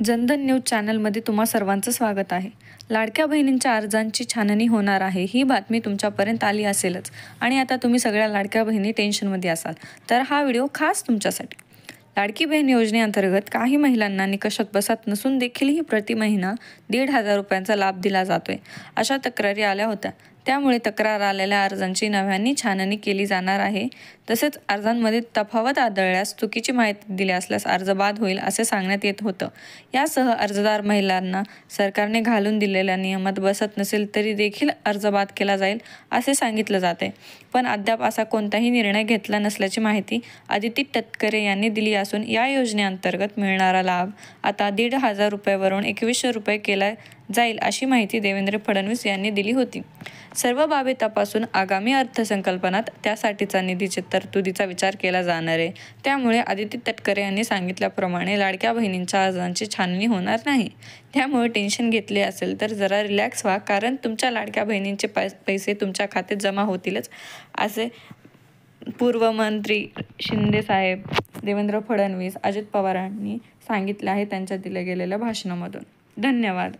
Jan Dhan news चॅनलमध्ये तुम्हा सर्वांचं स्वागत आहे. लाडक्या बहिणींच्या अर्जांची छाननी होणार आहे ही बातमी तुमच्यापर्यंत आली असेलच आणि आता तुम्ही सगळ्या लाडक्या बहिणी टेन्शनमध्ये असाल, तर हा व्हिडिओ खास तुमच्यासाठी. लाडकी बहीण योजनेअंतर्गत काही महिलांना निकषात बसत नसून देखील प्रति महिना 1,500 रुपयांचा लाभ दिला जातोय, अशा तक्रारी आल्या होत्या. त्यामुळे तक्रार आलेल्या अर्जांची नव्याने छाननी केली जाणार आहे. तसेच अर्जांमध्ये तफावत आढळल्यास चुकीची माहिती दिली असल्यास अर्ज बाद होईल असे सांगण्यात येत होतं. यासह अर्जदार महिलांना सरकारने घालून दिलेल्या नियमात बसत नसेल तरी देखील अर्ज बाद केला जाईल असे सांगितलं जाते. पण अद्याप असा कोणताही निर्णय घेतला नसल्याची माहिती आदिती तटकरे यांनी दिली असून या योजनेअंतर्गत मिळणारा लाभ आता 1,500 रुपयावरून 2,100 रुपये केला जाईल अशी माहिती देवेंद्र फडणवीस यांनी दिली होती. सर्व बाबी तपासून आगामी अर्थसंकल्पात त्यासाठीचा निधीच्या तरतुदीचा विचार केला जाणार आहे. त्यामुळे आदिती तटकरे यांनी सांगितल्याप्रमाणे लाडक्या बहिणींच्या अर्जांची छाननी होणार नाही. त्यामुळे टेन्शन घेतले असेल तर जरा रिलॅक्स व्हा, कारण तुमच्या लाडक्या बहिणींचे पैसे तुमच्या खात्यात जमा होतीलच, असे पूर्व मंत्री शिंदे साहेब, देवेंद्र फडणवीस, अजित पवारांनी सांगितले आहे त्यांच्या दिल्या गेलेल्या भाषणामधून. धन्यवाद.